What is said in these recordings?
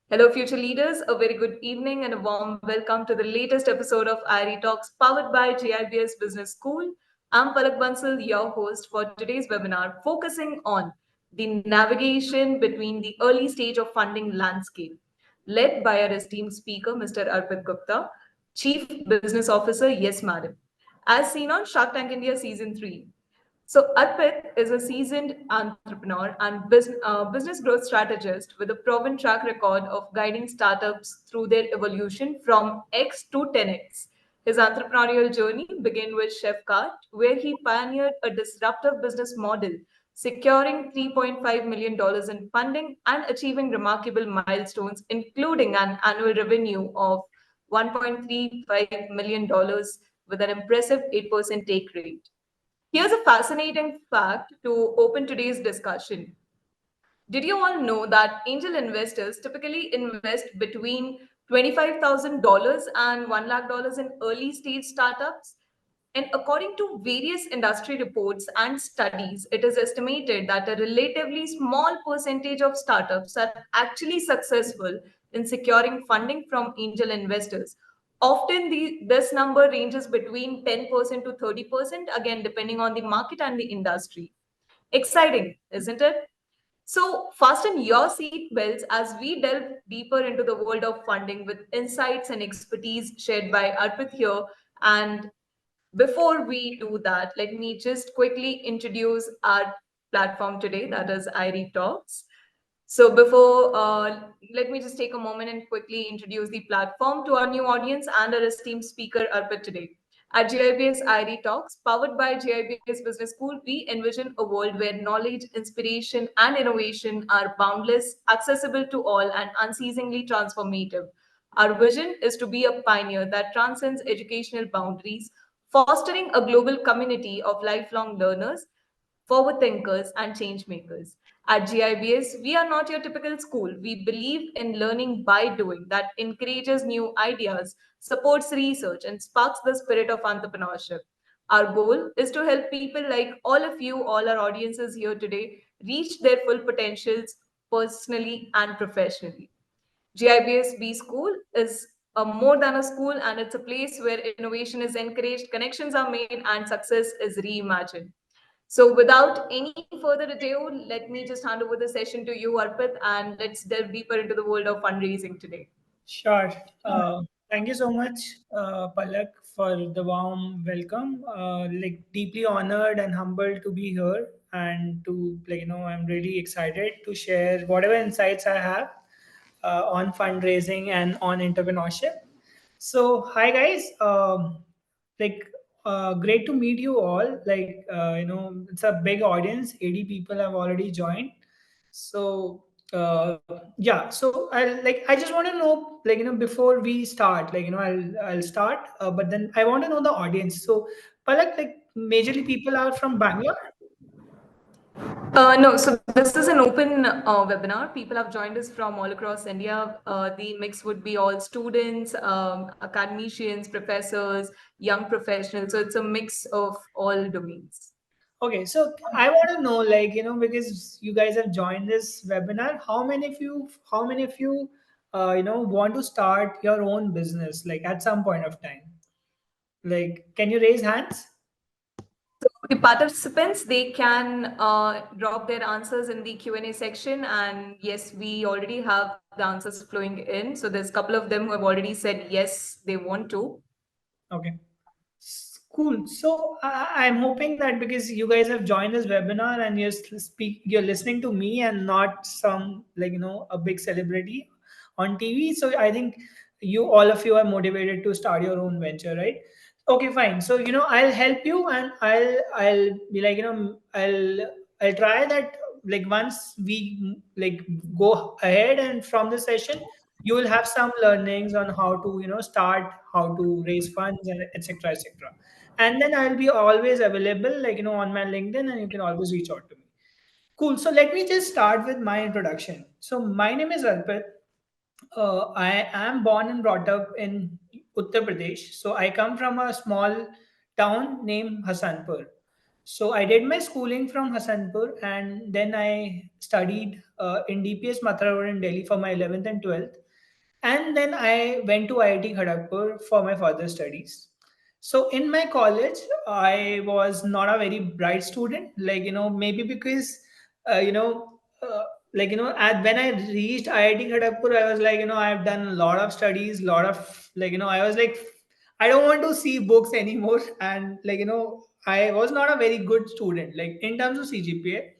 Hello, future leaders. A very good evening and a warm welcome to the latest episode of IRE Talks powered by GIBS Business School. I'm Palak Bansal, your host for today's webinar, focusing on the navigation between the early stage of funding landscape, led by our esteemed speaker, Mr. Arpit Gupta, Chief Business Officer, Yes Madam, as seen on Shark Tank India Season 3. So, Arpit is a seasoned entrepreneur and business growth strategist with a proven track record of guiding startups through their evolution from X to 10X. His entrepreneurial journey began with Chefcart, where he pioneered a disruptive business model, securing $3.5 million dollars in funding and achieving remarkable milestones, including an annual revenue of $1.35 million with an impressive 8% take rate. Here's a fascinating fact to open today's discussion. Did you all know that angel investors typically invest between $25,000 and $1 lakh in early stage startups? And according to various industry reports and studies, it is estimated that a relatively small percentage of startups are actually successful in securing funding from angel investors. Often, this number ranges between 10% to 30%, again, depending on the market and the industry. Exciting, isn't it? So, fasten your seatbelts as we delve deeper into the world of funding with insights and expertise shared by Arpit here. And before we do that, let me just quickly introduce our platform today, that is IRE Talks. So let me just take a moment and quickly introduce the platform to our new audience and our esteemed speaker, Arpit, today. At GIBS IRE Talks, powered by GIBS Business School, we envision a world where knowledge, inspiration, and innovation are boundless, accessible to all, and unceasingly transformative. Our vision is to be a pioneer that transcends educational boundaries, fostering a global community of lifelong learners, forward thinkers, and change makers. At GIBS, we are not your typical school. We believe in learning by doing that encourages new ideas, supports research, and sparks the spirit of entrepreneurship. Our goal is to help people like all of you, all our audiences here today, reach their full potentials personally and professionally. GIBS B School is a more than a school, and it's a place where innovation is encouraged, connections are made, and success is reimagined. So, without any further ado, let me just hand over the session to you, Arpit, and let's delve deeper into the world of fundraising today. Sure. Thank you so much, Palak, for the warm welcome. Deeply honored and humbled to be here, and I'm really excited to share whatever insights I have on fundraising and on entrepreneurship. So, hi guys. Like, Great to meet you all. It's a big audience. 80 people have already joined. So yeah, so I just want to know, before we start, I'll start, but then I want to know the audience. So Palak, majorly people are from Bangalore. No, so this is an open webinar. People have joined us from all across India. The mix would be all students, academicians, professors, young professionals. So it's a mix of all domains. Okay, so I want to know, because you guys have joined this webinar, how many of you want to start your own business, like at some point of time? Like, can you raise hands? The participants, they can drop their answers in the Q&A section. And yes, we already have the answers flowing in. So there's a couple of them who have already said yes, they want to. Okay. Cool. So I'm hoping that because you guys have joined this webinar and you're listening to me and not some, a big celebrity on TV. So I think all of you are motivated to start your own venture, right? Okay, fine. So I'll help you, and I'll be I'll try that. Like, once we go ahead and from the session, you will have some learnings on how to start, how to raise funds, and etc., etc. And then I'll be always available, on my LinkedIn, and you can always reach out to me. Cool. So let me just start with my introduction. So my name is Arpit. I am born and brought up in Uttar Pradesh. So I come from a small town named Hasanpur. So I did my schooling from Hasanpur, and then I studied in DPS Mathura in Delhi for my 11th and 12th, and then I went to IIT Kharagpur for my further studies. So in my college, I was not a very bright student. Maybe because uh, you know, uh, when I reached IIT Kharagpur, I was like, I've done a lot of studies, lot of I was like, I don't want to see books anymore, and I was not a very good student, like in terms of CGPA.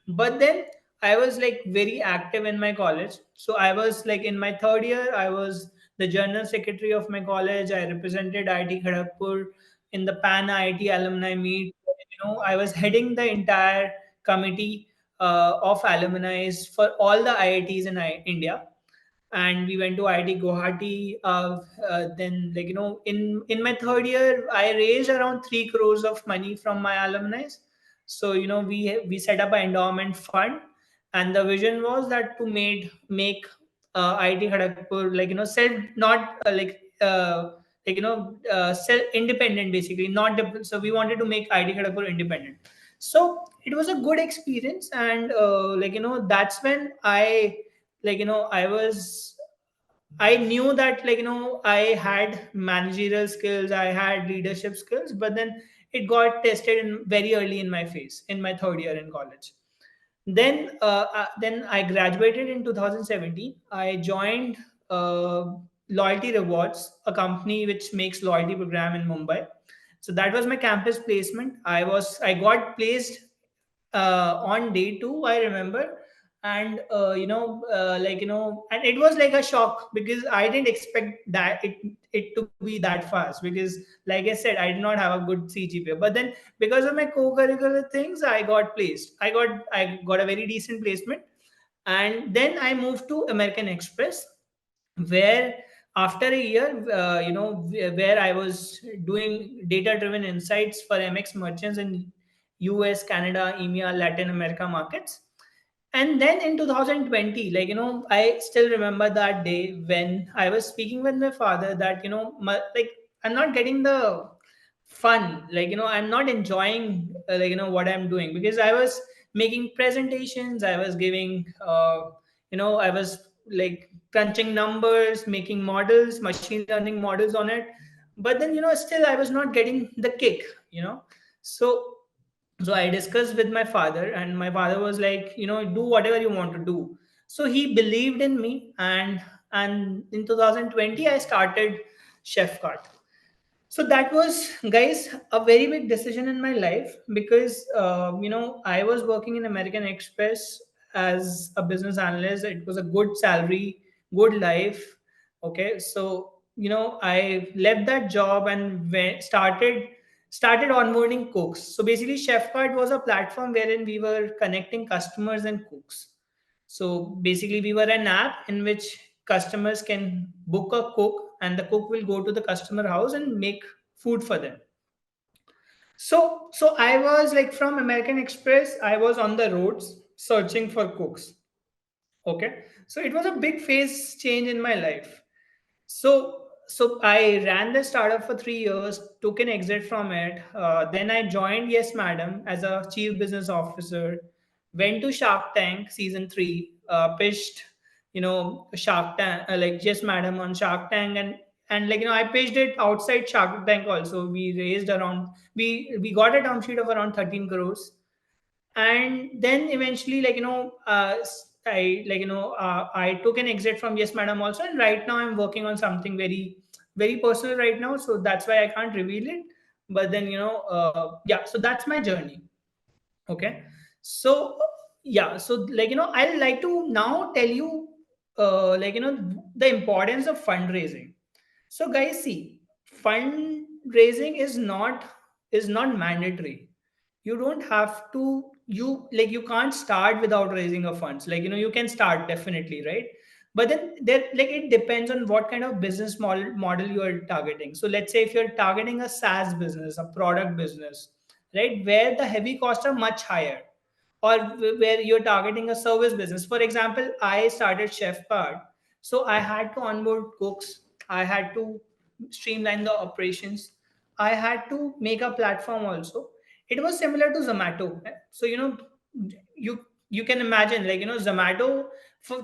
But then I was like very active in my college. So I was like in my third year, I was the general secretary of my college. I represented IIT Kharagpur in the Pan IIT alumni meet. I was heading the entire committee of alumni for all the IITs in India, and we went to IIT Guwahati. Then, in my third year, I raised around 3 crores of money from my alumni. So we set up an endowment fund, and the vision was that to make IIT Kharagpur self not self independent, basically not so we wanted to make IIT Kharagpur independent. So it was a good experience, and that's when I knew that I had managerial skills, I had leadership skills, but then it got tested in very early in my phase in my third year in college. Then I graduated in 2017. I joined Loyalty Rewards, a company which makes loyalty program in Mumbai. So that was my campus placement. I got placed on day two, I remember. And and it was like a shock because I didn't expect it to be that fast, because like I said, I did not have a good CGPA. But then because of my co-curricular things, I got a very decent placement. And then I moved to American Express, where after a year, where I was doing data driven insights for MX merchants in US, Canada, EMEA, Latin America markets. And then in 2020, I still remember that day when I was speaking with my father that I'm not getting the fun, I'm not enjoying what I'm doing, because I was making presentations, I was giving I was like crunching numbers, making models, machine learning models on it. But then still I was not getting the kick. So I discussed with my father, and my father was like, do whatever you want to do. So he believed in me, and in 2020 I started Chef Cart. So that was, guys, a very big decision in my life, because I was working in American Express as a business analyst. It was a good salary, good life. Okay, so I left that job and started onboarding cooks. So basically, Chefcart was a platform wherein we were connecting customers and cooks. So basically, we were an app in which customers can book a cook, and the cook will go to the customer house and make food for them. So I was like, from American Express, I was on the roads searching for cooks. Okay, so it was a big phase change in my life. So I ran the startup for 3 years, took an exit from it. Then I joined Yes Madam as a chief business officer. Went to Shark Tank season three. Pitched, Shark Tank, like Yes Madam on Shark Tank, and I pitched it outside Shark Tank also. We got a term sheet of around 13 crores. And then eventually, I took an exit from Yes Madam also, and right now I'm working on something very very personal right now, so that's why I can't reveal it. But then yeah, so that's my journey. Okay, so yeah, so I like to now tell you the importance of fundraising. So guys, see, fundraising is not mandatory. You don't have to, you can't start without raising a funds. You can start definitely, right? But then there, it depends on what kind of business model you are targeting. So let's say if you're targeting a SaaS business, a product business, right, where the heavy costs are much higher, or where you're targeting a service business. For example, I started Chef Card, so I had to onboard cooks, I had to streamline the operations, I had to make a platform also. It was similar to Zomato. So you you can imagine, like, Zomato,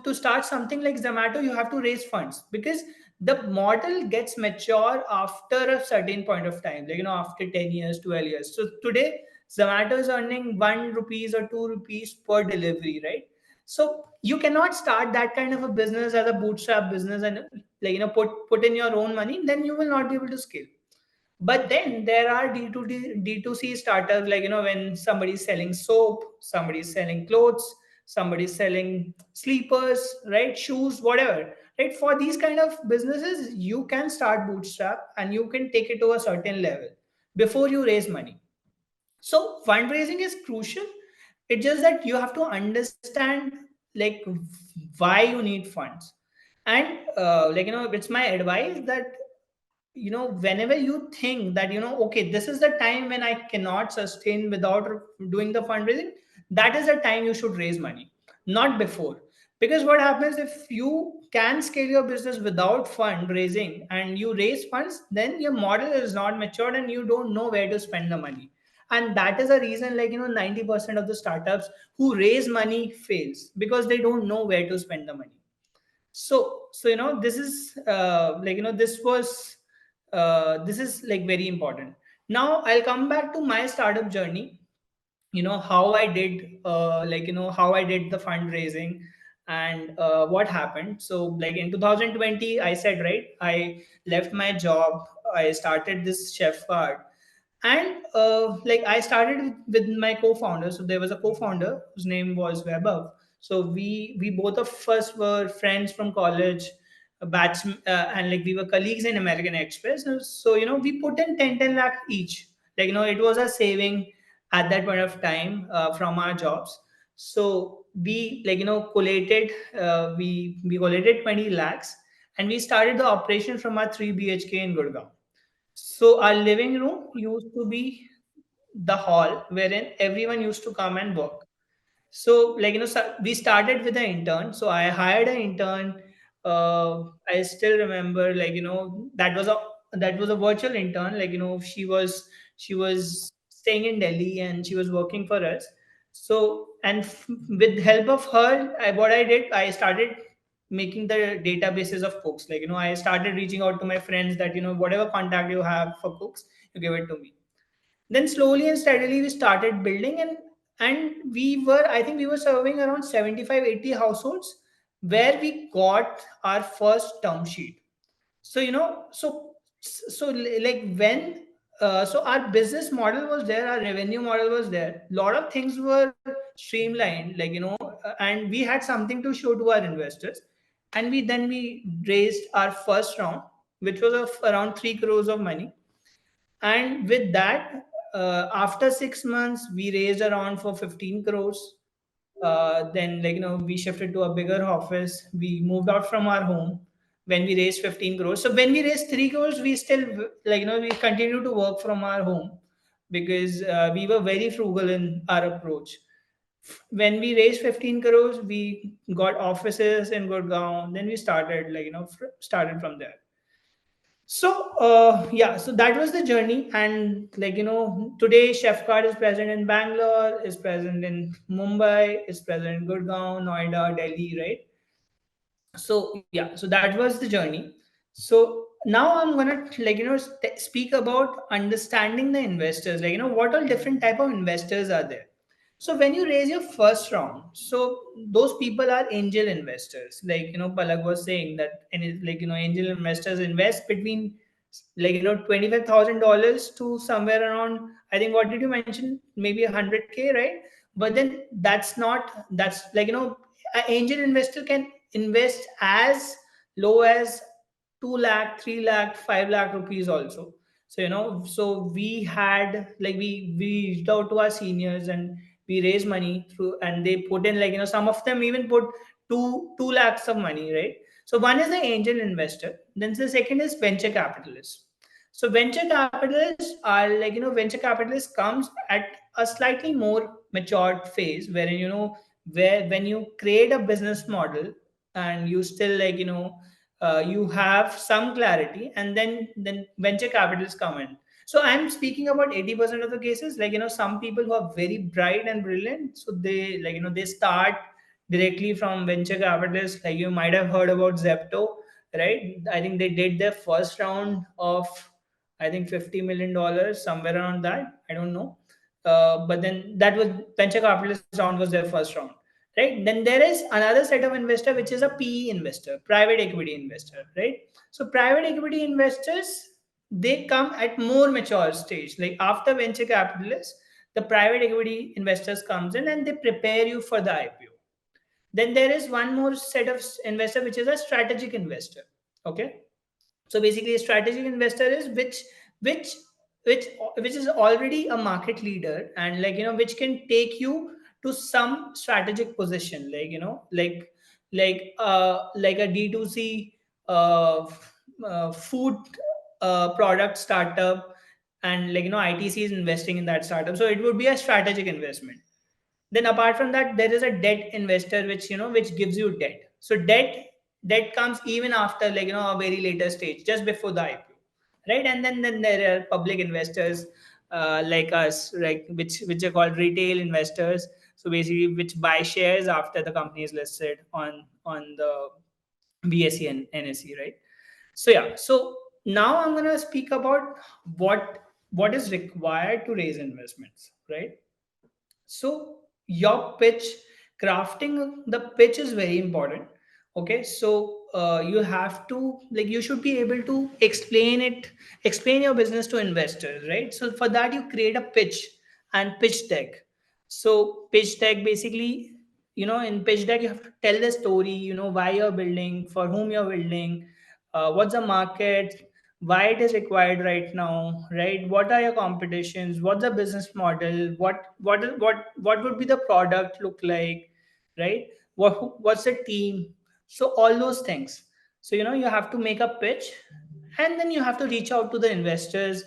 to start something like Zomato, you have to raise funds, because the model gets mature after a certain point of time, like, after 10 years, 12 years. So today Zomato is earning 1 rupees or 2 rupees per delivery, right? So you cannot start that kind of a business as a bootstrap business and, like, put in your own money, then you will not be able to scale. But then there are D2C startups, like, when somebody's selling soap, somebody's selling clothes, somebody's selling sleepers, right? Shoes, whatever. Right? For these kind of businesses, you can start bootstrap and you can take it to a certain level before you raise money. So fundraising is crucial. It's just that you have to understand, like, why you need funds. And like, it's my advice that, whenever you think that, okay, this is the time when I cannot sustain without doing the fundraising, that is the time you should raise money, not before. Because what happens, if you can scale your business without fundraising and you raise funds, then your model is not matured and you don't know where to spend the money. And that is a reason, like, 90% of the startups who raise money fails, because they don't know where to spend the money. So this is, like, this is like very important. Now I'll come back to my startup journey, how I did, like, how I did the fundraising, and what happened. So, like, in 2020, I said, right, I left my job, I started this chef card. And like, I started with my co-founder. So there was a co-founder whose name was Weber. So we both of us were friends from college, batch, and, like, we were colleagues in American Express. So, we put in 10 lakh each. Like, it was a saving at that point of time, from our jobs. So we, like, collated, we collated 20 lakhs, and we started the operation from our 3 BHK in Gurgaon. So our living room used to be the hall wherein everyone used to come and work. So, like, we started with an intern. So I hired an intern. I still remember, like, that was a virtual intern. Like, she was staying in Delhi and she was working for us. So, and with help of her, what I did, I started making the databases of cooks. Like, I started reaching out to my friends that, whatever contact you have for cooks, you give it to me. Then slowly and steadily we started building, and I think we were serving around 75, 80 households, where we got our first term sheet. So, like, when so our business model was there, our revenue model was there, a lot of things were streamlined, like, and we had something to show to our investors. And we raised our first round, which was of around 3 crores of money. And with that, after 6 months, we raised around for 15 crores. Then, like, we shifted to a bigger office. We moved out from our home when we raised 15 crores. So when we raised 3 crores, we still, like, we continued to work from our home, because we were very frugal in our approach. When we raised 15 crores, we got offices in Gurgaon. Then we started, like, started from there. So, yeah, so that was the journey. And, like, today Chef Card is present in Bangalore, is present in Mumbai, is present in Gurgaon, Noida, Delhi, right? So yeah, so that was the journey. So now I'm gonna, like, speak about understanding the investors, like, what all different type of investors are there. So when you raise your first round, so those people are angel investors, like, Palak was saying that, and, like, angel investors invest between, like, $25,000 to somewhere around, I think, what did you mention, maybe 100K, right? But then that's, like, an angel investor can invest as low as 2 lakh, 3 lakh, 5 lakh rupees also. So, so we had, like, we reached out to our seniors and we raised money through, and they put in, like, some of them even put 2 lakhs of money, right? So one is the angel investor, then the second is venture capitalist. So venture capitalists are, like, venture capitalists comes at a slightly more matured phase, wherein, where when you create a business model and you still, like, you have some clarity, and then venture capitalists come in. So I'm speaking about 80% of the cases. Like, some people who are very bright and brilliant, so they, like, they start directly from venture capitalists. Like, you might have heard about Zepto, right? I think they did their first round of, I think, $50 million, somewhere around that. I don't know. But then that was venture capitalist round, was their first round, right? Then there is another set of investor, which is a PE investor, private equity investor, right? So private equity investors, they come at more mature stage, like after venture capitalists. The private equity investors comes in and they prepare you for the IPO. Then there is one more set of investor, which is a strategic investor. Okay, so basically, a strategic investor is which which which is already a market leader, and, like, which can take you to some strategic position, like, like a D2C food product startup, and, like, ITC is investing in that startup, so it would be a strategic investment. Then apart from that, there is a debt investor, which, which gives you debt. So debt comes even after, like, a very later stage, just before the IPO, right? And then there are public investors, like us, like, which are called retail investors. So basically, which buy shares after the company is listed on the BSE and NSE, right? So yeah, so now I'm gonna speak about what is required to raise investments, right? So your pitch, crafting the pitch is very important. Okay, so you have to, like, you should be able to explain your business to investors, right? So for that, you create a pitch and pitch deck. So pitch deck, basically, in pitch deck, you have to tell the story, why you're building, for whom you're building, what's the market, why it is required right now, right? What are your competitions, what's the business model, what would be the product look like, right? What's the team? So all those things. So, you have to make a pitch, and then you have to reach out to the investors.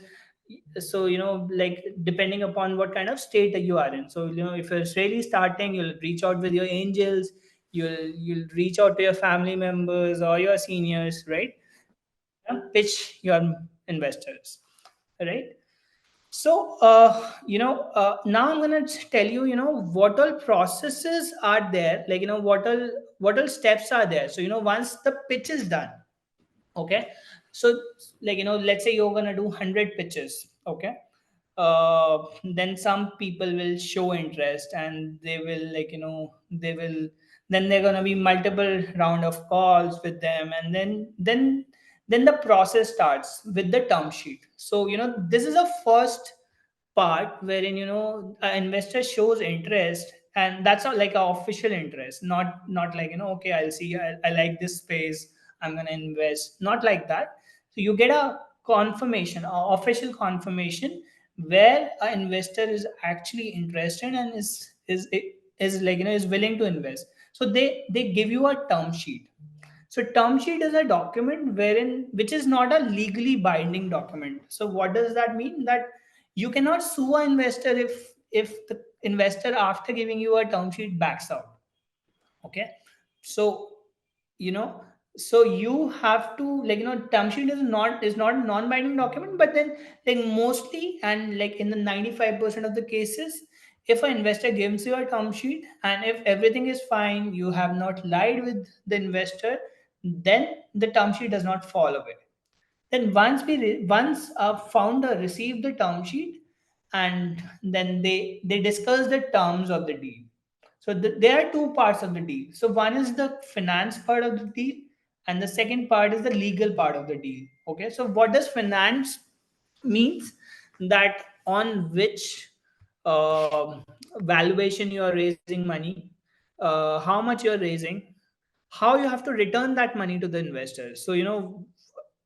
So, like, depending upon what kind of state that you are in. So, if you're really starting, you'll reach out with your angels, you'll reach out to your family members or your seniors, right? And, pitch your investors, right? So, now I'm gonna tell you, what all processes are there, like, what all steps are there. So, once the pitch is done, okay, so, like, let's say you're gonna do 100 pitches, okay. Then some people will show interest, and they will, like, they will, then they're gonna be multiple round of calls with them, and then the process starts with the term sheet. So, this is a first part wherein, an investor shows interest, and that's not like an official interest, not like, okay, I'll see, I like this space, I'm going to invest, not like that. So you get a confirmation, a official confirmation, where an investor is actually interested and is like, is willing to invest. So they give you a term sheet. So term sheet is a document wherein, which is not a legally binding document. So what does that mean? That you cannot sue an investor if the investor, after giving you a term sheet, backs out. Okay, so, you know so you have to, like, term sheet is not a non-binding document, but then, like, mostly, and, like, in the 95% of the cases, if an investor gives you a term sheet, and if everything is fine, you have not lied with the investor, then the term sheet does not fall away. Then once a founder received the term sheet, and then they discuss the terms of the deal. So there are two parts of the deal. So one is the finance part of the deal, and the second part is the legal part of the deal. Okay, so what does finance means? That on which valuation you are raising money, how much you are raising, how you have to return that money to the investors. So,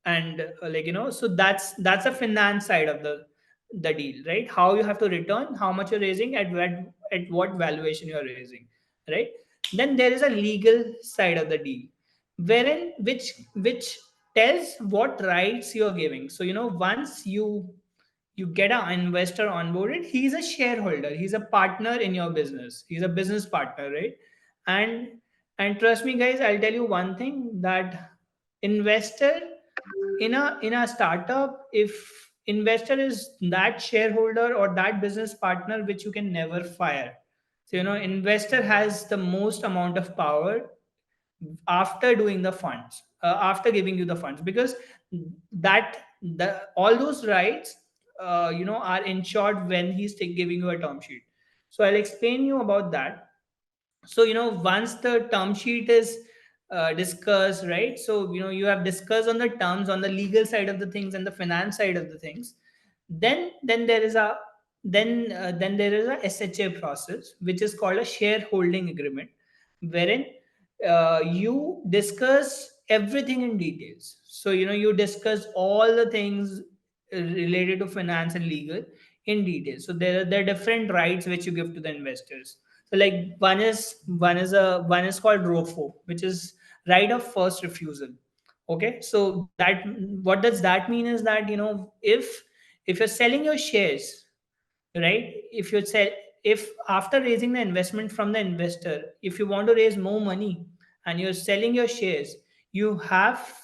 and, like, so that's a finance side of the deal, right? How you have to return, how much you're raising, at what valuation you're raising, right? Then there is a legal side of the deal, wherein which tells what rights you're giving. So, once you get an investor onboarded, he's a shareholder, he's a partner in your business, he's a business partner, right? And and trust me, guys, I'll tell you one thing, that investor in a startup, if investor is that shareholder or that business partner which you can never fire. So investor has the most amount of power after doing the funds, after giving you the funds, because that the all those rights are ensured when he's giving you a term sheet. So I'll explain you about that. So once the term sheet is discussed, right? So you have discussed on the terms, on the legal side of the things and the finance side of the things. Then there is a then there is a SHA process, which is called a shareholding agreement, wherein you discuss everything in details. So you discuss all the things related to finance and legal in detail. So there are different rights which you give to the investors. So like one is called ROFO, which is right of first refusal. Okay, so that, what does that mean is that if you're selling your shares, right? If after raising the investment from the investor, if you want to raise more money and you're selling your shares, you have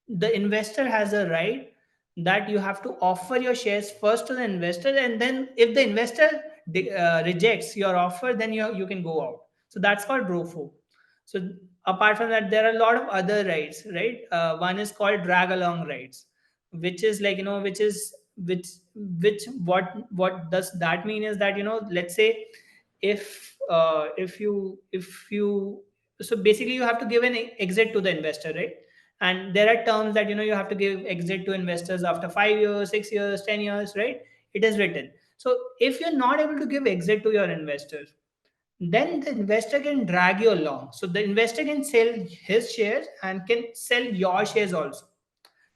the investor has a right that you have to offer your shares first to the investor, and then if the investor rejects your offer, then you can go out. So that's called ROFO. So apart from that, there are a lot of other rights, right? One is called drag along rights, which is like which what does that mean is that let's say if you so basically you have to give an exit to the investor, right? And there are terms that you have to give exit to investors after 5 years, 6 years, 10 years, right? It is written. So if you're not able to give exit to your investors, then the investor can drag you along. So the investor can sell his shares and can sell your shares also.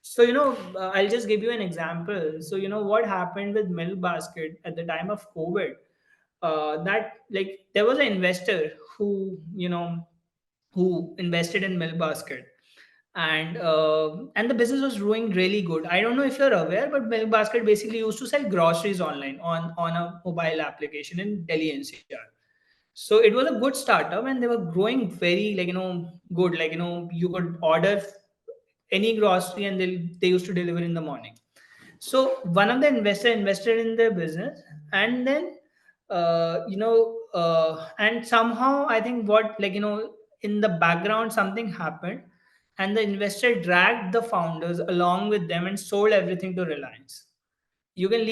So I'll just give you an example. So what happened with Milk Basket at the time of COVID, that like there was an investor who invested in Milk Basket, and the business was doing really good. I don't know if you're aware, but Milk Basket basically used to sell groceries online on a mobile application in Delhi NCR. So it was a good startup, and they were growing very good. Like you could order any grocery, and they used to deliver in the morning. So one of the investor invested in their business, and then and somehow I think what in the background something happened, and the investor dragged the founders along with them and sold everything to Reliance. You can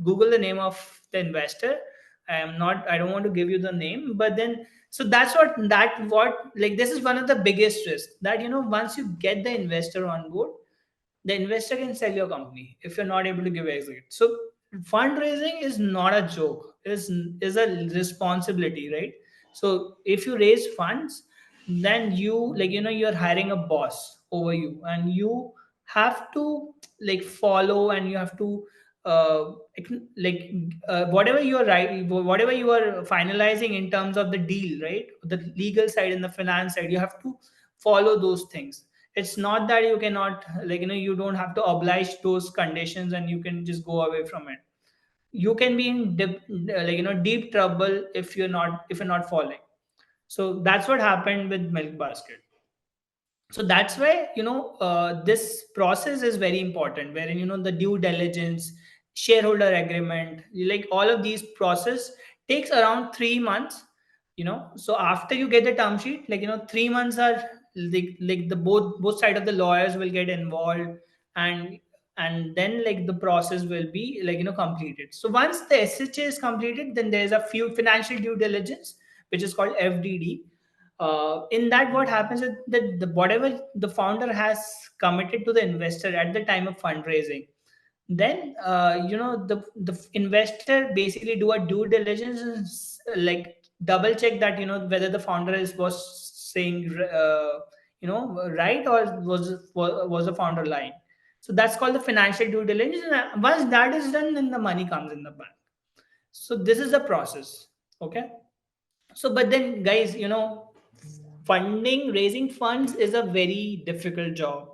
Google the name of the investor. I don't want to give you the name, but then so that's what like this is one of the biggest risks, that once you get the investor on board, the investor can sell your company if you're not able to give exit. So fundraising is not a joke, is a responsibility, right? So if you raise funds, then you're hiring a boss over you, and you have to follow, and you have to whatever you are right, whatever you are finalizing in terms of the deal, right? The legal side and the finance side, you have to follow those things. It's not that you cannot you don't have to oblige those conditions and you can just go away from it. You can be in deep trouble if you're not following. So that's what happened with Milk Basket. So that's why this process is very important, wherein the due diligence, shareholder agreement, like all of these process takes around 3 months. So after you get the term sheet, 3 months are the both side of the lawyers will get involved, and then the process will be completed. So once the SHA is completed, then there's a few financial due diligence, which is called FDD. In that, what happens is that whatever the founder has committed to the investor at the time of fundraising, then the investor basically do a due diligence and double check that whether the founder was saying right, or was the founder lying. So that's called the financial due diligence, and once that is done, then the money comes in the bank. So this is the process. Okay. So but then guys, raising funds is a very difficult job.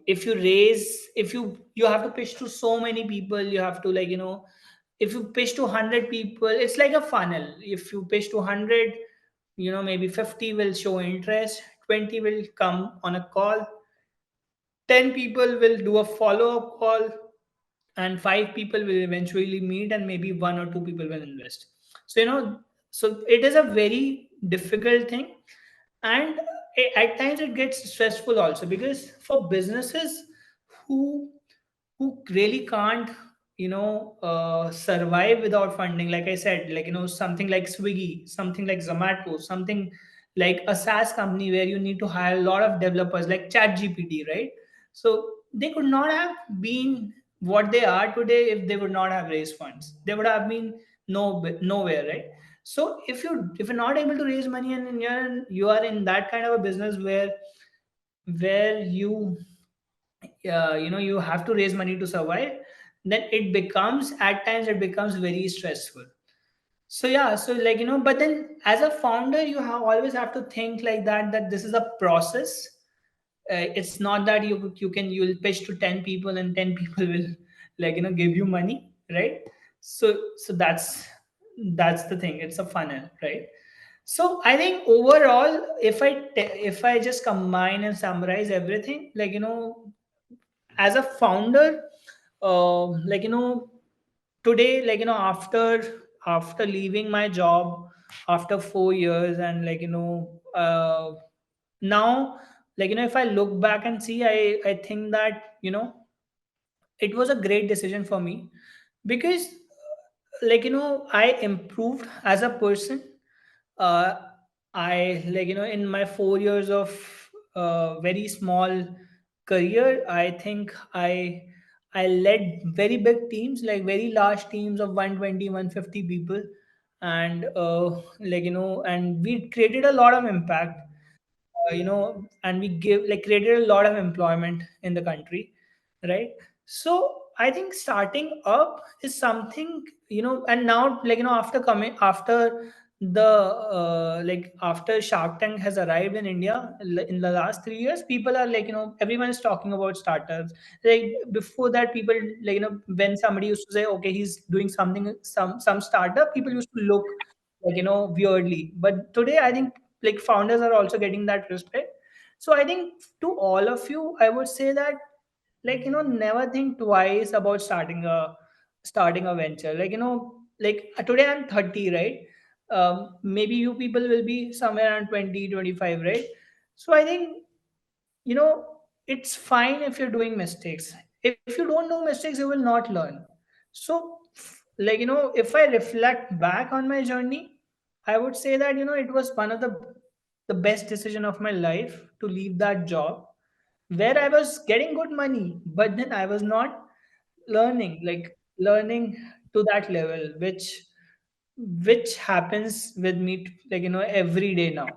If you raise, if you have to pitch to so many people, you have to if you pitch to 100 people, it's like a funnel. If you pitch to 100, maybe 50 will show interest, 20 will come on a call, 10 people will do a follow up call, and 5 people will eventually meet, and maybe 1 or 2 people will invest. So so it is a very difficult thing. And at times it gets stressful also, because for businesses who really can't survive without funding, like I said, like something like Swiggy, something like Zomato, something like a SaaS company where you need to hire a lot of developers like Chat GPT, right? So they could not have been what they are today if they would not have raised funds. They would have been nowhere, right? So if you're not able to raise money, and you are in that kind of a business where you have to raise money to survive, then it becomes very stressful. So yeah, so but then as a founder, always have to think like that this is a process. It's not that you'll pitch to 10 people and 10 people will give you money, right? So that's the thing. It's a funnel, right? So I think overall, if I just combine and summarize everything, as a founder, today, after leaving my job after 4 years, and now, if I look back and see, I think that it was a great decision for me, because I improved as a person. uh, I, in my 4 years of very small career, I think I led very big teams, like very large teams of 120, 150 people. And and we created a lot of impact, and we created a lot of employment in the country, right? So I think starting up is something, and now, after the after Shark Tank has arrived in India, in the last 3 years, people are everyone is talking about startups. Like before that, people, when somebody used to say, okay, he's doing something, some startup, people used to look weirdly. But today, I think founders are also getting that respect. So I think, to all of you, I would say that, never think twice about starting a venture. Today I'm 30, right? Maybe you people will be somewhere around 20, 25, right? So I think, you know it's fine if you're doing mistakes. If you don't do mistakes, you will not learn. So, if I reflect back on my journey, I would say that, it was one of the best decision of my life to leave that job where I was getting good money, but then I was not learning to that level, which happens with me, every day now.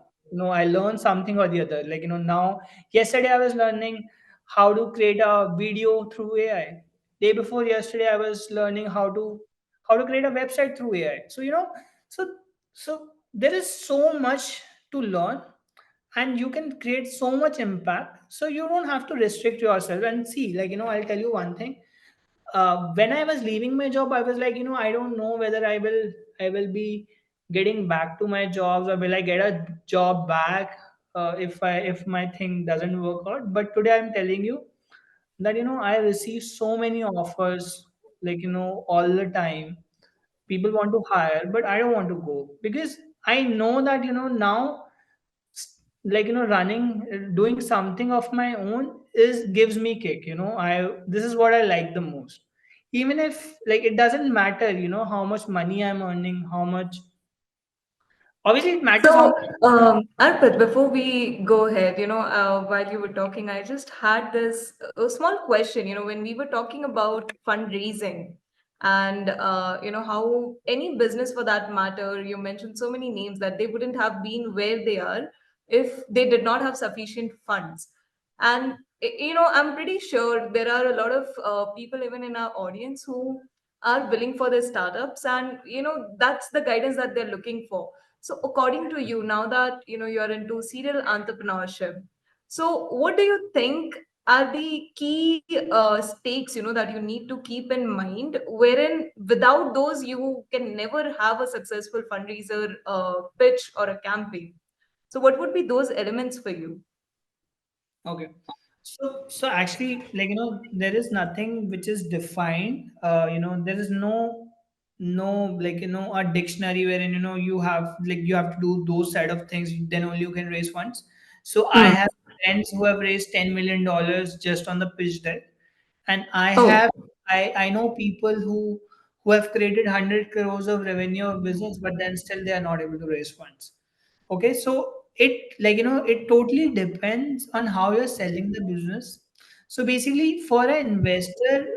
I learn something or the other. Now, yesterday I was learning how to create a video through AI. Day before yesterday, I was learning how to create a website through AI. So, so so there is so much to learn, and you can create so much impact. So you don't have to restrict yourself. And see, I'll tell you one thing. When I was leaving my job, I was like, I don't know whether I will be getting back to my jobs, or will I get a job back if my thing doesn't work out. But today I'm telling you that, I receive so many offers, all the time. People want to hire, but I don't want to go, because I know that, now, running, doing something of my own is gives me kick. I This is what I like the most. Even if, it doesn't matter, how much money I'm earning, how much. Obviously it matters how So, much. Arpit, before we go ahead, while you were talking, I just had this a small question. When we were talking about fundraising and, how any business for that matter, you mentioned so many names that they wouldn't have been where they are if they did not have sufficient funds. And, I'm pretty sure there are a lot of people even in our audience who are willing for their startups, and, that's the guidance that they're looking for. So according to you, now that you're into serial entrepreneurship, so what do you think are the key stakes that you need to keep in mind, wherein without those you can never have a successful fundraiser pitch or a campaign? So what would be those elements for you? Okay. So actually, there is nothing which is defined. There is no a dictionary wherein you have to do those side of things. Then only you can raise funds. So I Hmm. have friends who have raised $10 million just on the pitch deck, and Oh, I know people who have created 100 crores of revenue of business, but then still they are not able to raise funds. Okay, so it totally depends on how you're selling the business. So basically, for an investor,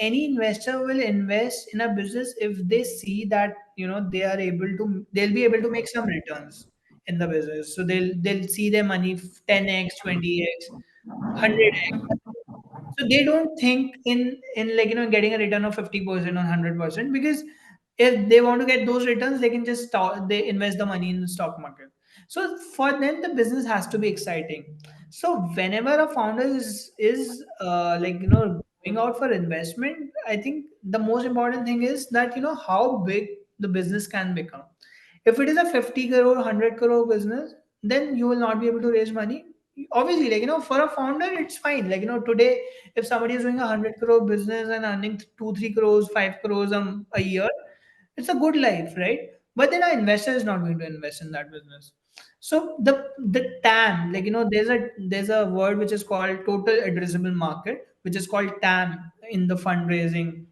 any investor will invest in a business if they see that they'll be able to make some returns in the business. So they'll see their money 10x, 20x, 100x. So they don't think in getting a return of 50% or 100%, because if they want to get those returns, they can just they invest the money in the stock market. So for them, the business has to be exciting. So whenever a founder is going out for investment, I think the most important thing is that how big the business can become. If it is a 50 crore, 100 crore business, then you will not be able to raise money. Obviously, for a founder, it's fine. Today, if somebody is doing a 100 crore business and earning 2, 3 crores, 5 crores a year, it's a good life, right? But then our investor is not going to invest in that business. So the TAM, there's a word which is called total addressable market, which is called TAM in the fundraising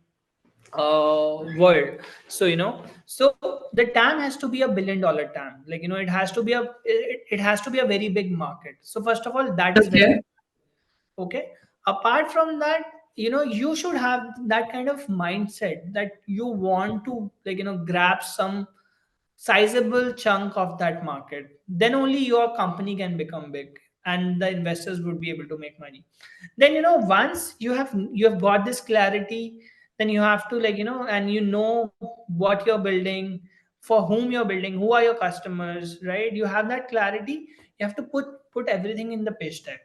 world. So the TAM has to be $1 billion TAM. It has to be it has to be a very big market. So first of all, that is very okay. okay. Apart from that, you should have that kind of mindset that you want to grab some sizable chunk of that market. Then only your company can become big and the investors would be able to make money. Then once you have got this clarity, then you have to and what you're building, for whom you're building, who are your customers, right? You have that clarity. You have to put everything in the pitch deck,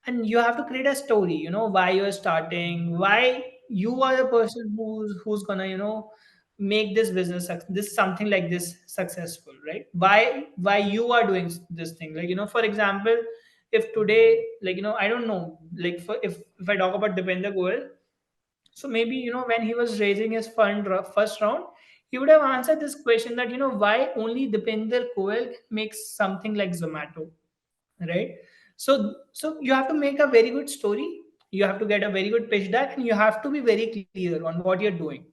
and you have to create a story, why you're starting, why you are the person who's gonna make this this something like this successful, right? Why you are doing this thing, for example, if today, I don't know, if I talk about Dipender Goyal, so maybe when he was raising his first round, he would have answered this question that why only Dipender Goyal makes something like Zomato, right? So you have to make a very good story, you have to get a very good pitch deck, and you have to be very clear on what you're doing.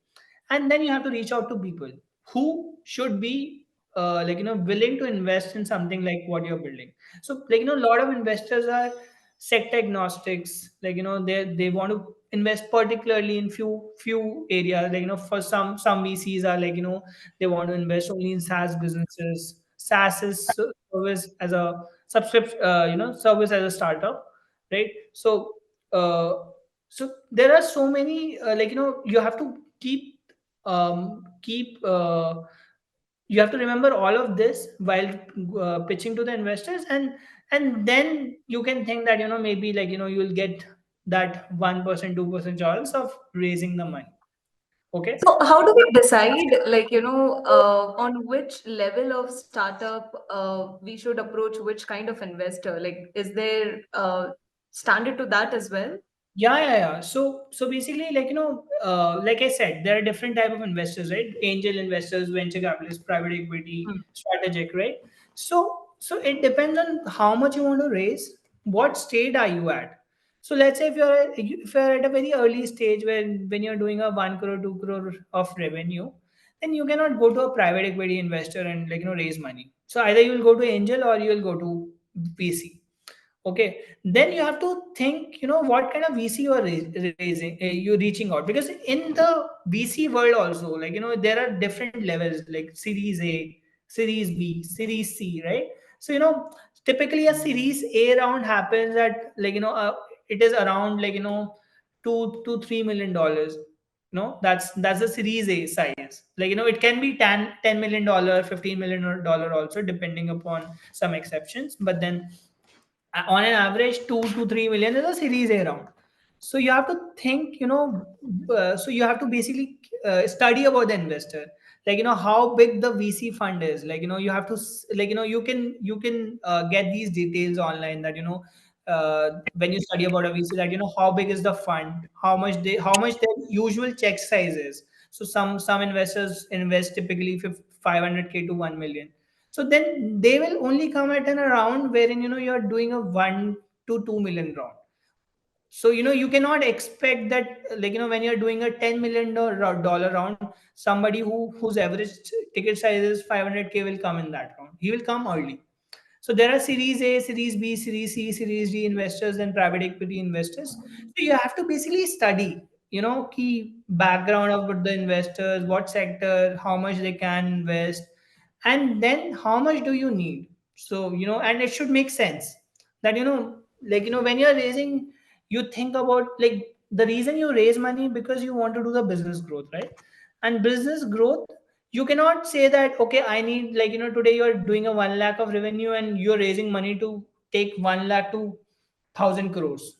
And then you have to reach out to people who should be willing to invest in something like what you're building. So a lot of investors are sector agnostics, they want to invest particularly in few areas, for some VCs are they want to invest only in SaaS businesses. SaaS is service as a subscription, service as a startup, right? Uh, so there are so many, you have to keep you have to remember all of this while pitching to the investors, and then you can think that maybe you'll get that 1%, 2% chance of raising the money. Okay. So how do we decide, on which level of startup we should approach which kind of investor? Like, is there standard to that as well? Yeah. So basically, like I said, there are different type of investors, right? Angel investors, venture capitalists, private equity, Hmm. strategic, right? So it depends on how much you want to raise, what state are you at. So let's say if you're at a very early stage when you're doing a 1 crore, 2 crore of revenue, then you cannot go to a private equity investor and raise money. So either you will go to angel or you will go to VC. Okay, then you have to think, what kind of VC you are raising, you're reaching out, because in the VC world also, there are different levels, like Series A, Series B, Series C, right? So typically a Series A round happens at it is around 2 to 3 million dollars. That's the Series A size. It can be $10 million, $15 million also, depending upon some exceptions, but then on an average 2 to 3 million is a Series A round. So you have to think, so you have to basically study about the investor, how big the VC fund is. You have to you can get these details online, that when you study about a VC, that how big is the fund, how much their usual check size is. So some investors invest typically 500K to 1 million. So then they will only come at an round wherein you're doing a 1 to 2 million round. So you cannot expect that, like when you're doing a $10 million round, somebody whose average ticket size is 500K will come in that round. He will come early. So there are Series A, Series B, Series C, Series D investors and private equity investors. So you have to basically study, key background of the investors, what sector, how much they can invest, and then how much do you need. So and it should make sense that when you're raising, you think about, like, the reason you raise money because you want to do the business growth, right? And business growth, you cannot say that, okay, I need, like, today you're doing a 1 lakh of revenue and you're raising money to take 1 lakh to 1,000 crores.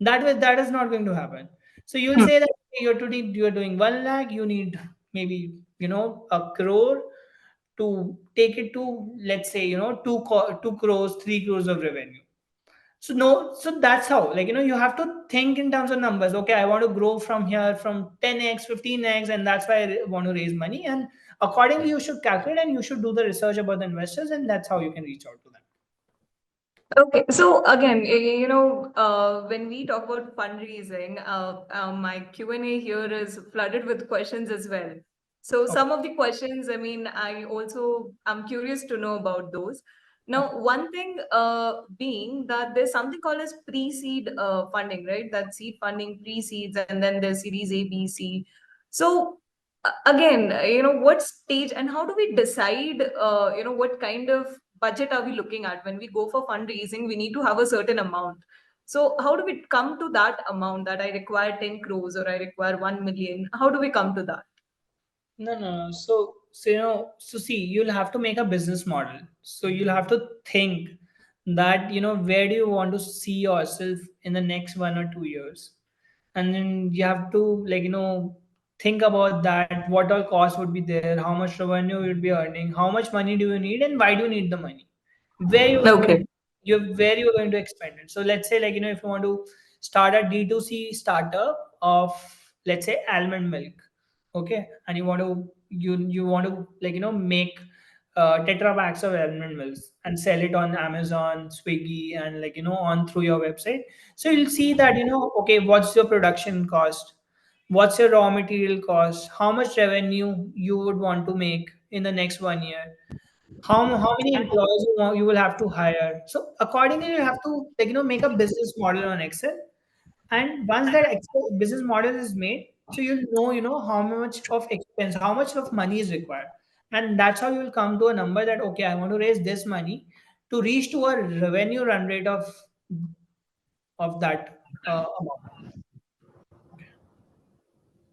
That is not going to happen. So you'll say that, okay, you're doing 1 lakh, you need maybe a crore to take it to, let's say, 2 crores, 3 crores of revenue. So no, so that's how, like, you have to think in terms of numbers. Okay, I want to grow from here from 10x, 15x, and that's why I want to raise money. And accordingly, you should calculate and you should do the research about the investors, and that's how you can reach out to them. Okay, so again, when we talk about fundraising, my Q&A here is flooded with questions as well. So Okay. some of the questions, I mean, I'm curious to know about those. Now, one thing being that there's something called as pre-seed funding, right? That seed funding, pre-seeds, and then there's Series A, B, C. So again, what stage and how do we decide, what kind of budget are we looking at when we go for fundraising? We need to have a certain amount. So how do we come to that amount that I require 10 crores or I require 1 million? How do we come to that? No, no, no. So see, you'll have to make a business model. So you'll have to think that, where do you want to see yourself in the next 1 or 2 years? And then you have to, like, think about that, what all costs would be there, how much revenue you'll be earning, how much money do you need, and why do you need the money, where Okay. where you're going to expand it. So let's say, like, if you want to start a D2C startup of, let's say, almond milk, okay, and you want to, like, make tetra packs of almond milks and sell it on Amazon, Swiggy, and, like, on through your website. So you'll see that, okay, what's your production cost, what's your raw material cost, how much revenue you would want to make in the next 1 year, how many employees you will have to hire. So accordingly, you have to, like, make a business model on Excel. And once that Excel business model is made, so you'll know, how much of expense, how much of money is required. And that's how you will come to a number that, okay, I want to raise this money to reach to a revenue run rate of that amount.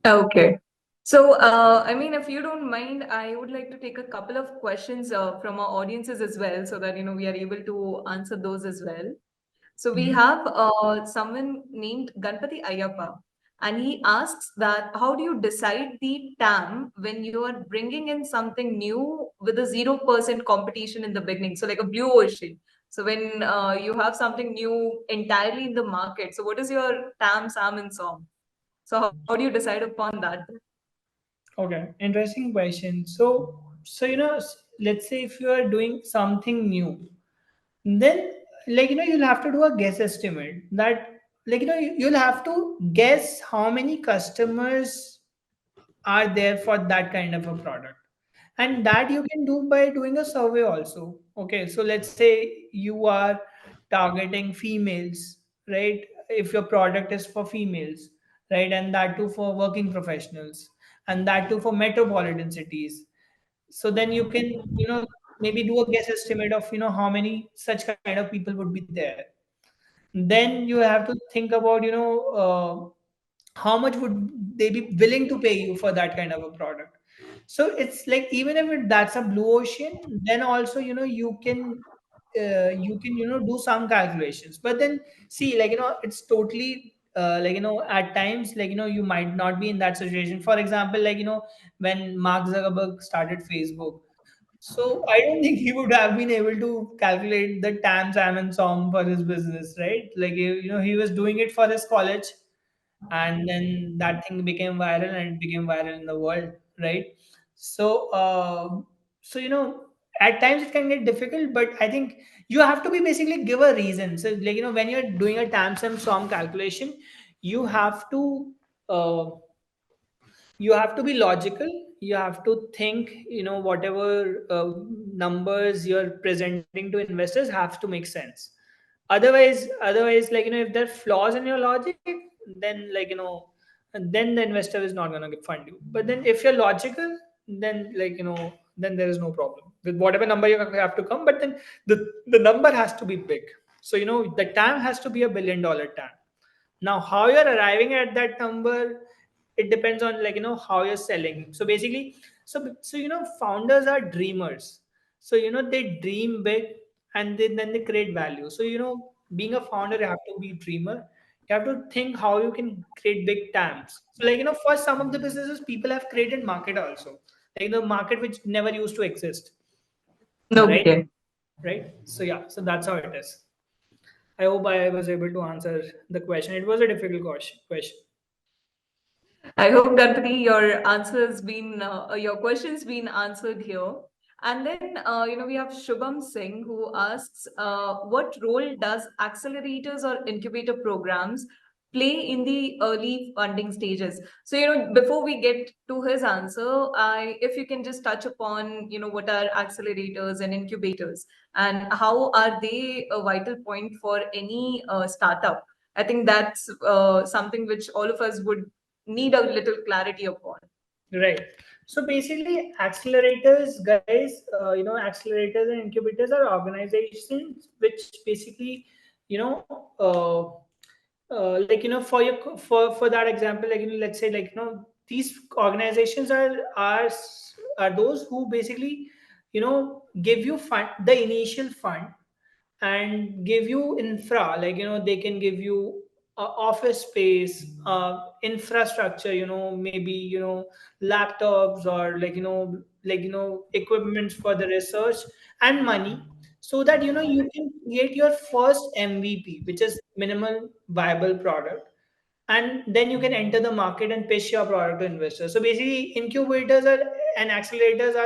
Okay. So, I mean, if you don't mind, I would like to take a couple of questions from our audiences as well, so that we are able to answer those as well. So we Mhm. have someone named Ganpati Ayappa, and he asks that how do you decide the TAM when you are bringing in something new with a 0% competition in the beginning? So like a blue ocean. So when you have something new entirely in the market, so what is your TAM, SAM, and SOM? So how do you decide upon that? Okay, interesting question. So let's say if you are doing something new, then, like, you'll have to do a guess estimate that, like, you'll have to guess how many customers are there for that kind of a product. And that you can do by doing a survey also. Okay, so let's say you are targeting females, right? If your product is for females, right, and that too for working professionals, and that too for metropolitan cities, so then you can, maybe do a guess estimate of, how many such kind of people would be there. Then you have to think about, how much would they be willing to pay you for that kind of a product. So it's like, even if that's a blue ocean, then also, you can, do some calculations. But then, see, like, it's totally, like, at times, like, you might not be in that situation. For example, like, when Mark Zuckerberg started Facebook, So I don't think he would have been able to calculate the TAM, SAM, and SOM for his business, right? Like he was doing it for his college, and then that thing became viral, and it became viral in the world, right? So, so at times it can get difficult, but I think you have to be basically give a reason. So, like when you're doing a TAM, SAM, SOM calculation, you have to. Uh, you have to be logical. You have to think, whatever numbers you're presenting to investors have to make sense. Otherwise, like if there are flaws in your logic, then then the investor is not going to fund you. But then if you're logical, then then there is no problem with whatever number you have to come. But then the number has to be big. So the TAM has to be $1 billion TAM. Now, how you're arriving at that number, it depends on how you're selling. So basically, so founders are dreamers. So they dream big, and then they create value. So being a founder, you have to be dreamer. You have to think how you can create big TAMs. So for some of the businesses, people have created market also, like the market which never used to exist, right? Okay. Right. So yeah, so that's how it is. I hope I was able to answer the question. It was a difficult question. I hope, Ganpati, your answer's been your question's been answered here. And then we have Shubham Singh who asks, what role does accelerators or incubator programs play in the early funding stages? So before we get to his answer, if you can just touch upon what are accelerators and incubators and how are they a vital point for any startup? I think that's something which all of us would need a little clarity upon. Right. So basically, accelerators, guys, accelerators and incubators are organizations which basically, you know, for for that example, let's say, these organizations are those who basically, give you fund, the initial fund, and give you infra, they can give you office space, infrastructure, maybe laptops, or equipments for the research, and money, so that you can create your first MVP, which is minimal viable product, and then you can enter the market and pitch your product to investors. So basically, incubators and accelerators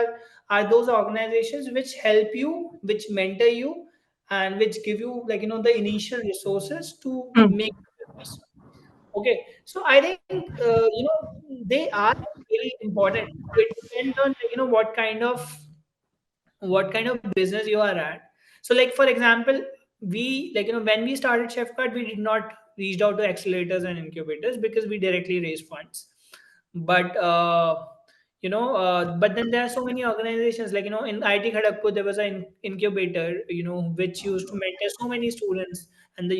are those organizations which help you, which mentor you, and which give you the initial resources to Hmm. make business. Okay, so I think they are really important. So it depends on what kind of business you are at. So for example, we when we started Chefcart, we did not reached out to accelerators and incubators because we directly raised funds. But but then there are so many organizations, in IT Kharagpur there was an incubator, which used to mentor so many students, and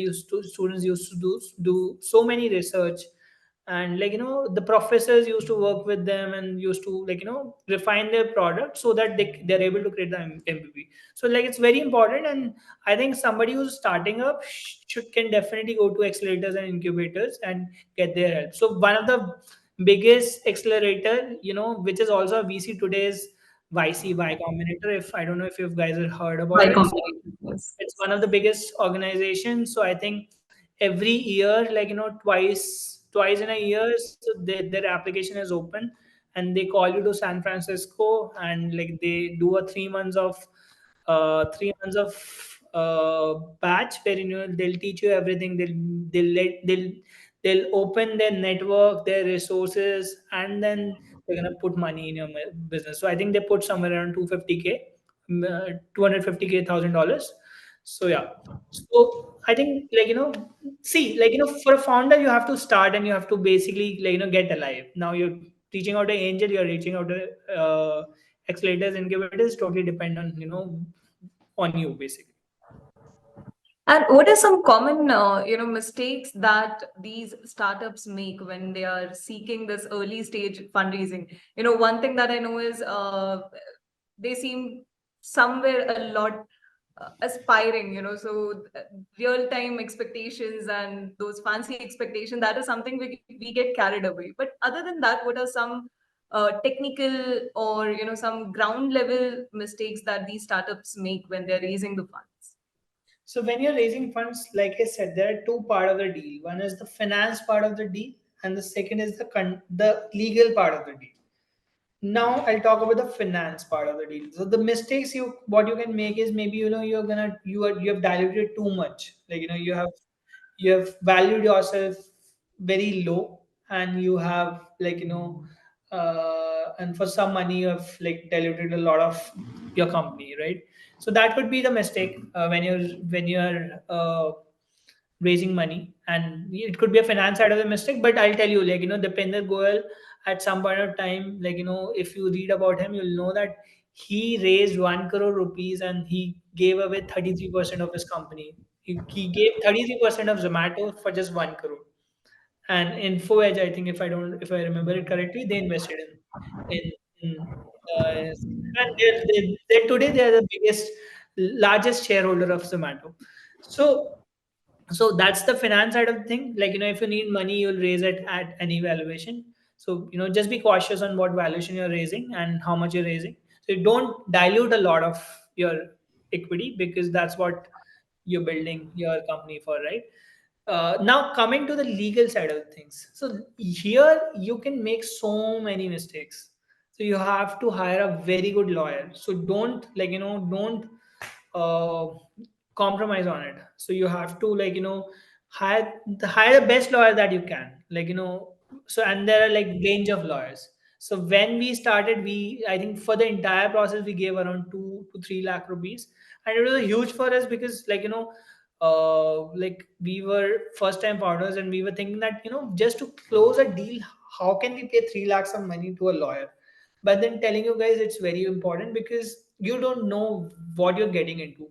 students used to do so many research, and the professors used to work with them and used to refine their product so that they're able to create the MVP. So it's very important, and I think somebody who's starting up should can definitely go to accelerators and incubators and get their help. So one of the biggest accelerator, which is also a VC today, is Y Combinator. If I don't know if you guys have heard about By it. combination, yes. It's one of the biggest organizations. So I think every year, twice in a year, so their application is open, and they call you to San Francisco, and they do a 3 months of 3 months of batch where they'll teach you everything. They'll open their network, their resources, and then they're gonna put money in your business. So I think they put somewhere around 250K, 250K $1,000. So yeah. So I think see, for a founder, you have to start and you have to basically get alive. Now you're reaching out to angel, you're reaching out to accelerators, incubators. Totally depend on on you basically. And what are some common, mistakes that these startups make when they are seeking this early stage fundraising? One thing that I know is they seem somewhere a lot aspiring, so real time expectations and those fancy expectations, that is something we get carried away. But other than that, what are some technical or some ground level mistakes that these startups make when they're raising the funds? So when you're raising funds, like I said, there are two part of the deal. One is the finance part of the deal, and the second is the legal part of the deal. Now I'll talk about the finance part of the deal. So the mistakes what you can make is maybe you have diluted too much. Like you have valued yourself very low, and you have and for some money you have like diluted a lot of your company, right? So that could be the mistake when you're raising money, and it could be a finance side of the mistake. But I'll tell you, Dipender Goyal, at some point of time, if you read about him, you'll know that he raised 1 crore rupees and he gave away 33% of his company. He gave 33% of Zomato for just 1 crore. And InfoEdge, I think, if I remember it correctly, they invested in and today they are the largest shareholder of Zomato. So so that's the finance side of the thing. If you need money, you'll raise it at any valuation. So just be cautious on what valuation you're raising and how much you're raising. So you don't dilute a lot of your equity, because that's what you're building your company for, right? Now coming to the legal side of things. So here you can make so many mistakes. So you have to hire a very good lawyer. So don't uh, compromise on it. So you have to hire the best lawyer that you can. So, and there are like range of lawyers. So when we started, we I think for the entire process we gave around 2 to 3 lakh rupees, and it was huge for us because we were first time founders, and we were thinking that just to close a deal, how can we pay 3 lakhs of money to a lawyer? But then telling you guys, it's very important because you don't know what you're getting into.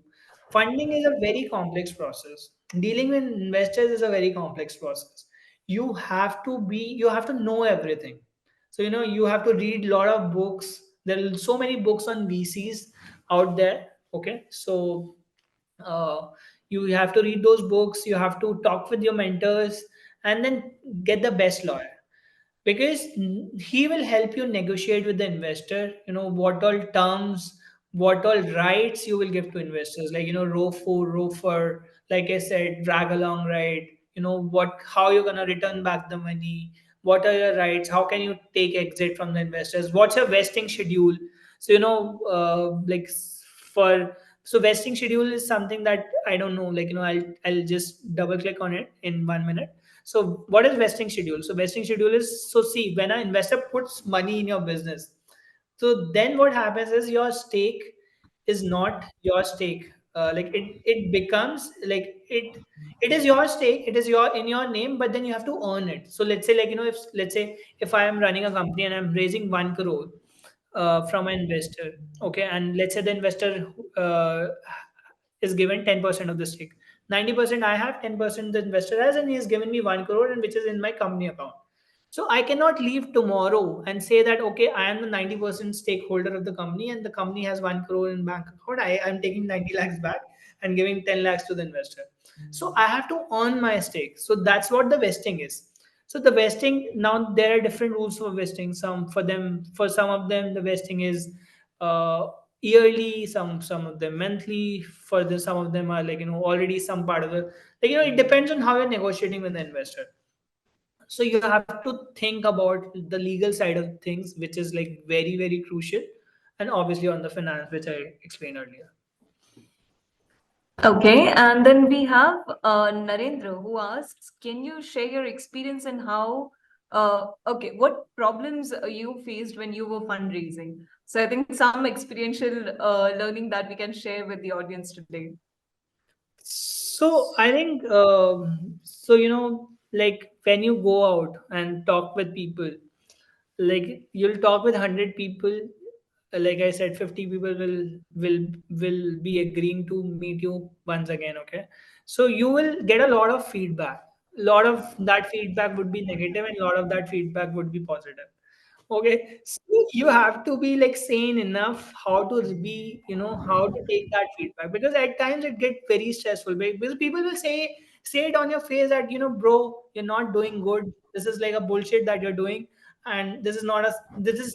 Funding is a very complex process. Dealing with investors is a very complex process. You have to know everything. So you have to read a lot of books. There are so many books on VCs out there. Okay, so uh, you have to read those books. You have to talk with your mentors, and then get the best lawyer, because he will help you negotiate with the investor. What all terms, what all rights you will give to investors, like ROFO, like I said, drag along right. What how you're going to return back the money, what are your rights, how can you take exit from the investors, what's your vesting schedule. So for so vesting schedule is something that I don't know. I'll just double click on it in 1 minute. So what is vesting schedule? So vesting schedule is, so see, when an investor puts money in your business, so then what happens is your stake is not your stake. It becomes like it is your stake. It is your in your name, but then you have to earn it. So let's say if let's say if I am running a company and I'm raising 1 crore from an investor, okay, and let's say the investor is given 10% of the stake. 90% I have, 10% the investor has, and he has given me 1 crore, and which is in my company account. So I cannot leave tomorrow and say that, okay, I am the 90% stakeholder of the company and the company has 1 crore in bank account. I am taking 90 lakhs back and giving 10 lakhs to the investor. So I have to earn my stake. So that's what the vesting is. So the vesting, now there are different rules for vesting. For some of them, the vesting is uh, yearly, some of them monthly. For some of them are already some part of the, it depends on how you're negotiating with the investor. So you have to think about the legal side of things, which is like very very crucial, and obviously on the finance, which I explained earlier. Okay, and then we have Narendra who asks, can you share your experience and how, okay, what problems you faced when you were fundraising? So I think some experiential learning that we can share with the audience today. So I think like when you go out and talk with people, like you'll talk with 100 people, like I said, 50 people will be agreeing to meet you once again. Okay, so you will get a lot of feedback. A lot of that feedback would be negative, and a lot of that feedback would be positive. Okay, so you have to be like sane enough how to be, how to take that feedback, because at times it gets very stressful, because people will say it on your face that, bro, you're not doing good. This is like a bullshit that you're doing. and this is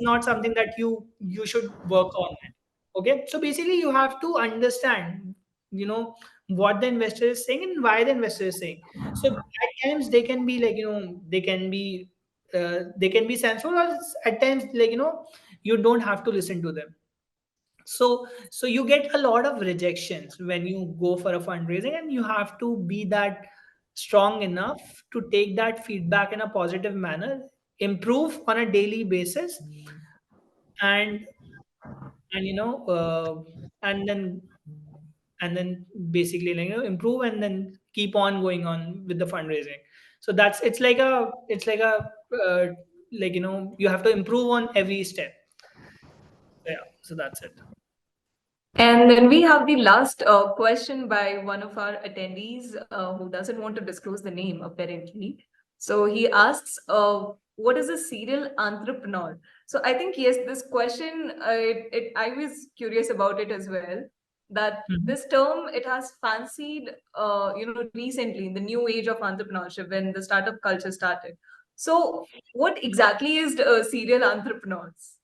not something that you should work on it. Okay, so basically you have to understand, you know, what the investor is saying and why the investor is saying. So at times they can be like, they can be sensible, or at times like, you don't have to listen to them. So you get a lot of rejections when you go for a fundraising, and you have to be that strong enough to take that feedback in a positive manner, improve on a daily basis, and and you know and then and then basically like, improve and then keep on going on with the fundraising. So that's it's like a like, you have to improve on every step. Yeah, so that's it. And then we have the last question by one of our attendees who doesn't want to disclose the name, apparently. So he asks, what is a serial entrepreneur? So I think, yes, this question, I was curious about it as well. That Mhm. this term, it has fancied, recently in the new age of entrepreneurship when the startup culture started. So what exactly is serial entrepreneurs?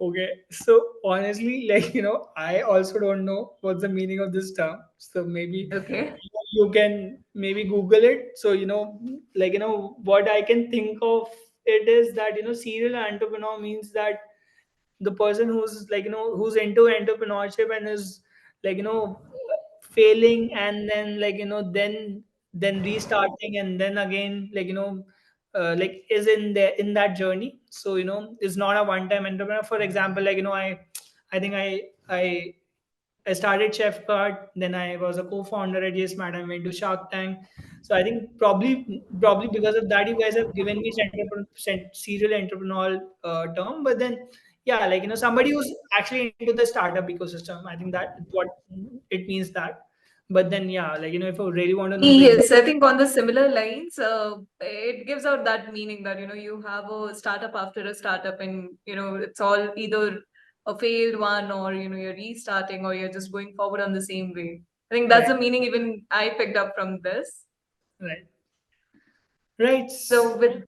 Okay, so honestly, like, I also don't know what's the meaning of this term. So maybe Okay. you can maybe Google it. So, like, what I can think of it is that, serial entrepreneur means that the person who's like, who's into entrepreneurship and is like, failing, and then like, then restarting, and then again like, like is in there in that journey. So, it's not a one time entrepreneur. For example, like, I think I started Chef Card, then I was a co-founder at Yes Madam, went to Shark Tank. So I think probably because of that, you guys have given me serial entrepreneurial term. But then, yeah, like, somebody who's actually into the startup ecosystem. I think that what it means that. But then, yeah, like, if you really want to know the Yes, I think on the similar lines, it gives out that meaning that, you have a startup after a startup and, it's all either a failed one or, you're restarting or you're just going forward on the same way. I think that's right, the meaning even I picked up from this. right, right. So with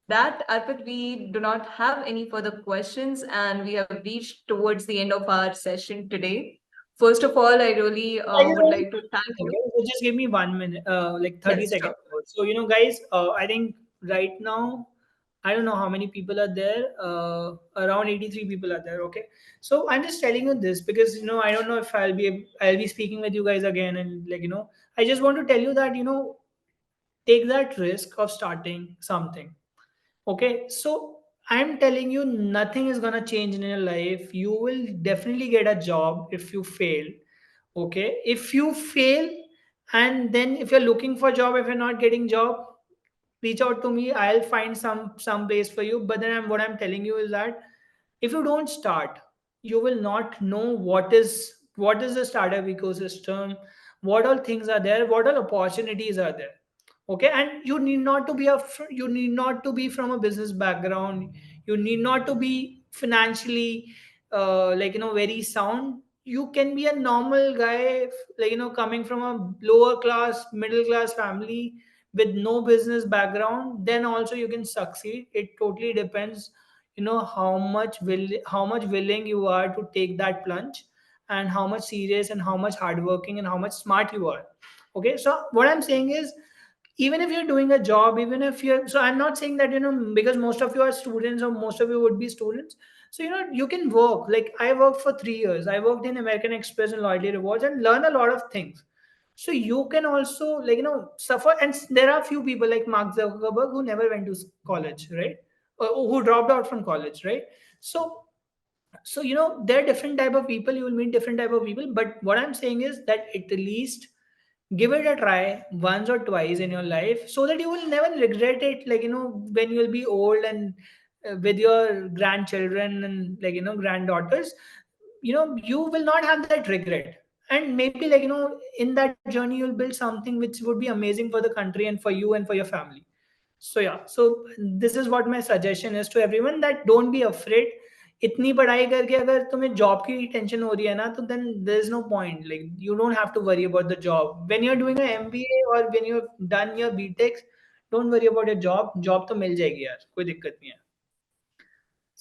that, Arpit, we do not have any further questions and we have reached towards the end of our session today. First of all, I really I just would want to, like to thank you. okay, so just give me 1 minute, like 30 Yes, seconds sure. more. So, guys, I think right now, I don't know how many people are there. Around 83 people are there. Okay. So I'm just telling you this because, I don't know if I'll be speaking with you guys again. And like, I just want to tell you that, take that risk of starting something. Okay, so I'm telling you, nothing is gonna change in your life. You will definitely get a job if you fail. Okay, if you fail, and then if you're looking for a job, if you're not getting job, reach out to me. I'll find some place for you. But then what I'm telling you is that if you don't start, you will not know what is the startup ecosystem, what all things are there, what all opportunities are there. Okay, and you need not to be from a business background. You need not to be financially like, very sound. You can be a normal guy, like, coming from a lower class, middle class family with no business background. Then also you can succeed. It totally depends, how much willing you are to take that plunge, and how much serious and how much hardworking and how much smart you are. Okay, so what I'm saying is, even if you're doing a job, even if you're, so I'm not saying that, because most of you are students or most of you would be students. So, you can work. Like, I worked for 3 years. I worked in American Express and Loyalty Rewards and learn a lot of things. So you can also, like, suffer. And there are few people like Mark Zuckerberg who never went to college, right? Or who dropped out from college, right? So there are different type of people. You will meet different type of people. But what I'm saying is that at least give it a try once or twice in your life, so that you will never regret it, like, when you'll be old, and with your grandchildren and like, granddaughters, you will not have that regret. And maybe, like, in that journey you'll build something which would be amazing for the country and for you and for your family. So yeah, so this is what my suggestion is to everyone, that don't be afraid. इतनी पढ़ाई करके अगर तुम्हें job की tension हो रही है ना, तो then there is no point. Like, you don't have to worry about the job when you're doing a MBA, or when you've done your BTech. Don't worry about your job. Job तो मिल जाएगी यार, कोई दिक्कत नहीं है.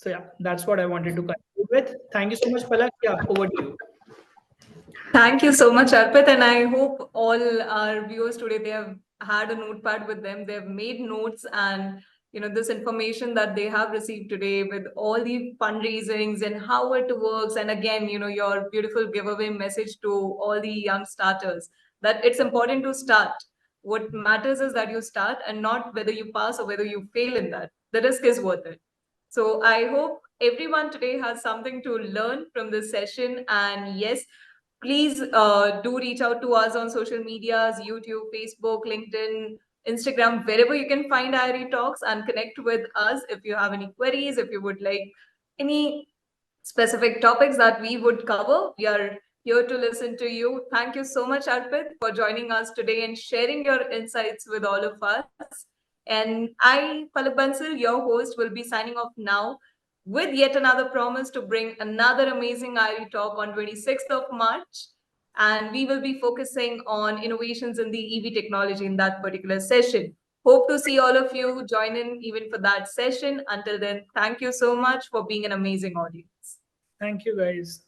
So yeah, that's what I wanted to conclude with. Thank you so much, Palak. Yeah, over to you. Thank you so much, Arpit, and I hope all our viewers today they have had a notepad with them. They have made notes, and this information that they have received today with all the fundraisings and how it works, and again, your beautiful giveaway message to all the young starters that it's important to start. What matters is that you start, and not whether you pass or whether you fail in that. The risk is worth it. So I hope everyone today has something to learn from this session, and yes, please do reach out to us on social medias, YouTube, Facebook, LinkedIn, Instagram, wherever you can find IRE Talks, and connect with us if you have any queries, if you would like any specific topics that we would cover. We are here to listen to you. Thank you so much, Arpit, for joining us today and sharing your insights with all of us. And I, Palak Bansal, your host, will be signing off now with yet another promise to bring another amazing IRE talk on 26th of March. And we will be focusing on innovations in the EV technology in that particular session. Hope to see all of you join in even for that session. Until then, thank you so much for being an amazing audience. Thank you, guys.